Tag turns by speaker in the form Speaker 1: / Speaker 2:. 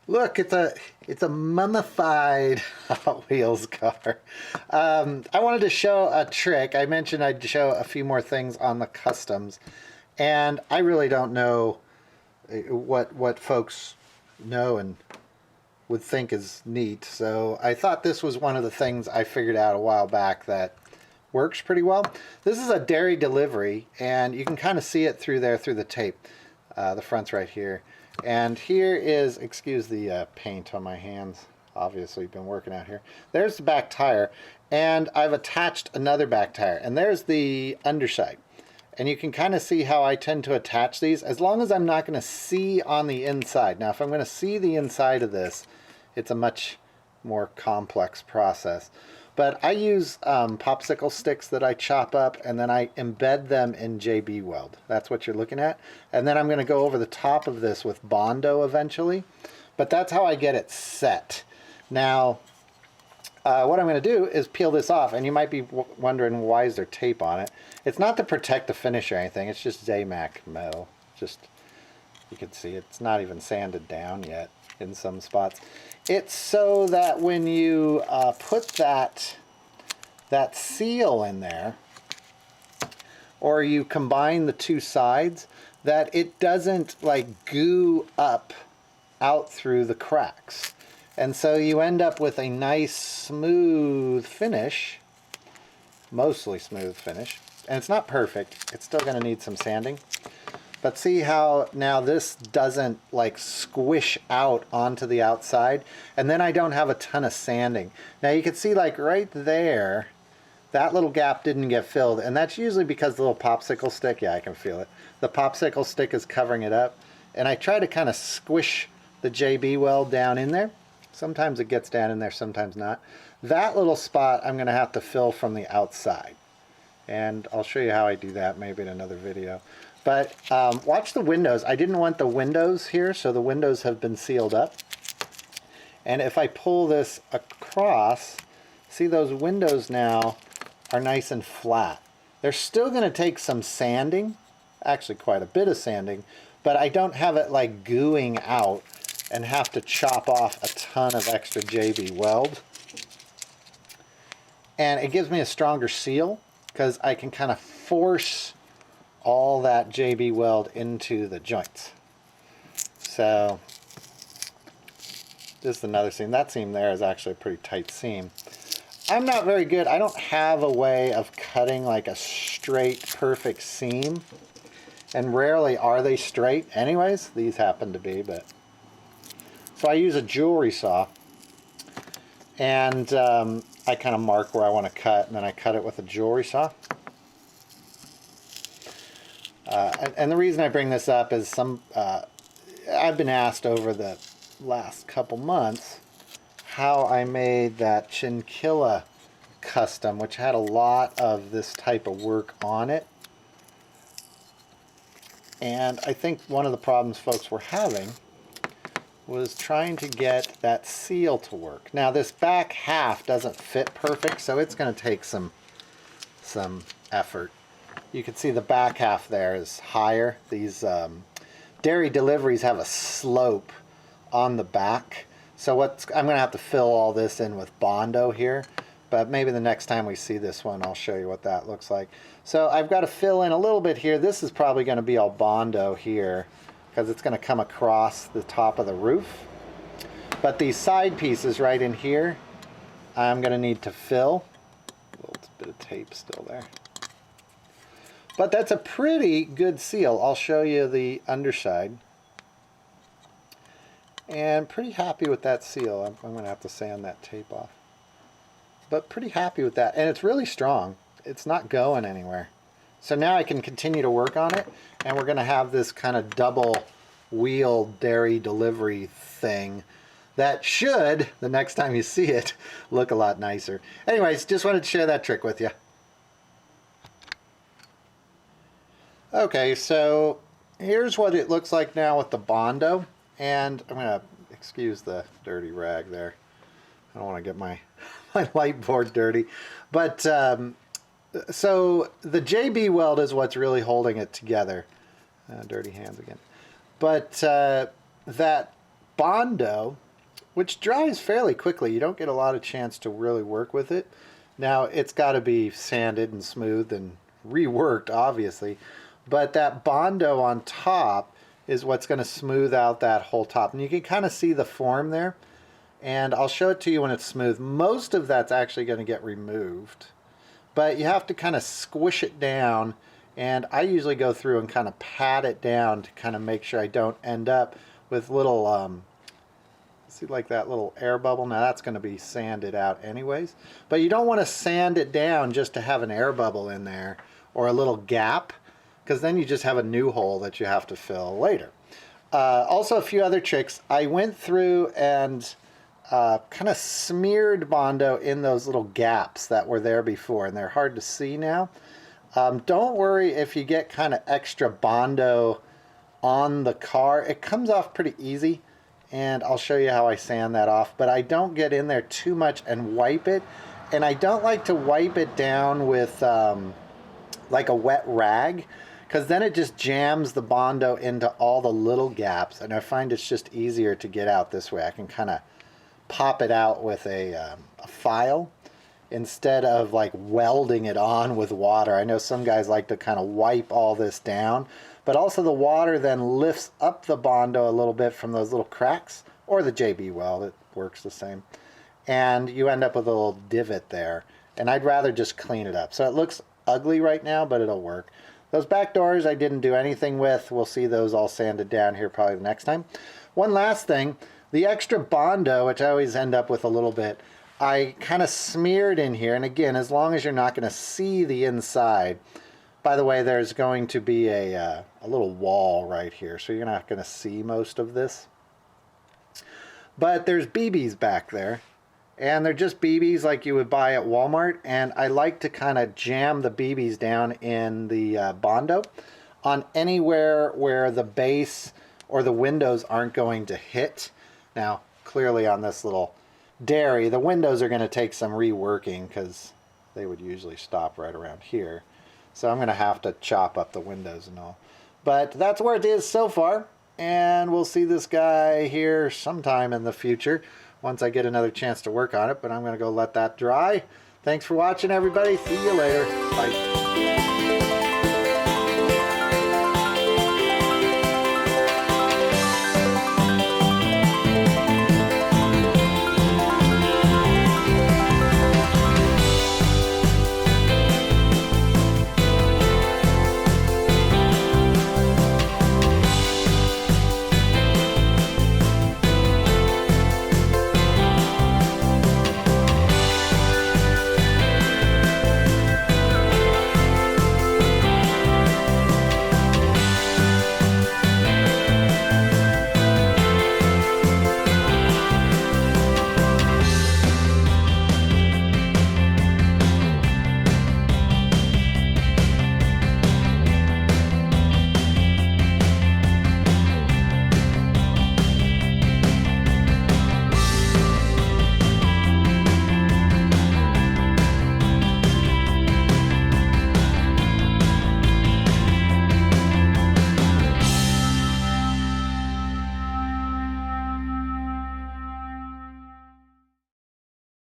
Speaker 1: Look, it's a mummified Hot Wheels car. I wanted to show a trick. I mentioned I'd show a few more things on the customs, and I really don't know what folks know and would think is neat. So I thought this was one of the things I figured out a while back that works pretty well. This is a dairy delivery, and you can kind of see it through there through the tape. The front's right here. And here is, excuse the paint on my hands, obviously been working out here. There's the back tire, and I've attached another back tire, and there's the underside. And you can kind of see how I tend to attach these, as long as I'm not going to see on the inside. Now, if I'm going to see the inside of this, it's a much more complex process. But I use popsicle sticks that I chop up, and then I embed them in JB weld. That's what you're looking at. And then I'm going to go over the top of this with Bondo eventually. But that's how I get it set. Now, what I'm going to do is peel this off, and you might be wondering, why is there tape on it? It's not to protect the finish or anything. It's just Zamac metal. Just, you can see it's not even sanded down yet in some spots. It's so that when you put that seal in there, or you combine the two sides, that it doesn't like goo up out through the cracks. And so you end up with a nice smooth finish, mostly smooth finish. And it's not perfect. It's still going to need some sanding. But see how now this doesn't like squish out onto the outside, and then I don't have a ton of sanding. Now you can see like right there, that little gap didn't get filled, and that's usually because the little popsicle stick, yeah, I can feel it. The popsicle stick is covering it up, and I try to kind of squish the JB weld down in there. Sometimes it gets down in there, sometimes not. That little spot I'm going to have to fill from the outside, and I'll show you how I do that maybe in another video. But watch the windows. I didn't want the windows here, so the windows have been sealed up. And if I pull this across, see those windows now are nice and flat. They're still going to take some sanding, actually quite a bit of sanding, but I don't have it like gooing out and have to chop off a ton of extra JB weld. And it gives me a stronger seal because I can kind of force all that JB weld into the joints. So this is another seam. That seam there is actually a pretty tight seam. I'm not very good. I don't have a way of cutting like a straight perfect seam, and rarely are they straight anyways. These happen to be, but so I use a jewelry saw, and I kind of mark where I want to cut, and then I cut it with a jewelry saw. And the reason I bring this up is I've been asked over the last couple months how I made that chinchilla custom, which had a lot of this type of work on it. And I think one of the problems folks were having was trying to get that seal to work. Now this back half doesn't fit perfect, so it's going to take some effort. You can see the back half there is higher. These dairy deliveries have a slope on the back. So I'm going to have to fill all this in with Bondo here. But maybe the next time we see this one, I'll show you what that looks like. So I've got to fill in a little bit here. This is probably going to be all Bondo here because it's going to come across the top of the roof. But these side pieces right in here, I'm going to need to fill. A little bit of tape still there. But that's a pretty good seal. I'll show you the underside. And pretty happy with that seal. I'm going to have to sand that tape off. But pretty happy with that. And it's really strong. It's not going anywhere. So now I can continue to work on it. And we're going to have this kind of double wheel dairy delivery thing that should, the next time you see it, look a lot nicer. Anyways, just wanted to share that trick with you. Okay, so here's what it looks like now with the Bondo, and I'm going to excuse the dirty rag there. I don't want to get my light board dirty. But so the JB weld is what's really holding it together. Dirty hands again. But that Bondo, which dries fairly quickly. You don't get a lot of chance to really work with it. Now, it's got to be sanded and smoothed and reworked, obviously. But that Bondo on top is what's going to smooth out that whole top. And you can kind of see the form there. And I'll show it to you when it's smooth. Most of that's actually going to get removed. But you have to kind of squish it down. And I usually go through and kind of pat it down to kind of make sure I don't end up with little, see like that little air bubble? Now that's going to be sanded out anyways. But you don't want to sand it down just to have an air bubble in there or a little gap, because then you just have a new hole that you have to fill later. Also a few other tricks. I went through and kind of smeared Bondo in those little gaps that were there before, and they're hard to see now. Don't worry if you get kind of extra Bondo on the car. It comes off pretty easy, and I'll show you how I sand that off. But I don't get in there too much and wipe it, and I don't like to wipe it down with like a wet rag, because then it just jams the Bondo into all the little gaps, and I find it's just easier to get out this way. I can kind of pop it out with a file instead of like welding it on with water. I know some guys like to kind of wipe all this down, but also the water then lifts up the Bondo a little bit from those little cracks, or the JB weld, it works the same, and you end up with a little divot there, and I'd rather just clean it up. So it looks ugly right now, but it'll work. Those back doors I didn't do anything with. We'll see those all sanded down here probably the next time. One last thing, the extra Bondo, which I always end up with a little bit, I kind of smeared in here. And again, as long as you're not going to see the inside. By the way, there's going to be a little wall right here, so you're not going to see most of this. But there's BBs back there. And they're just BBs like you would buy at Walmart. And I like to kind of jam the BBs down in the Bondo on anywhere where the base or the windows aren't going to hit. Now, clearly on this little dairy, the windows are going to take some reworking because they would usually stop right around here. So I'm going to have to chop up the windows and all. But that's where it is so far. And we'll see this guy here sometime in the future once I get another chance to work on it. But I'm going to go let that dry. Thanks for watching, everybody. See you later. Bye.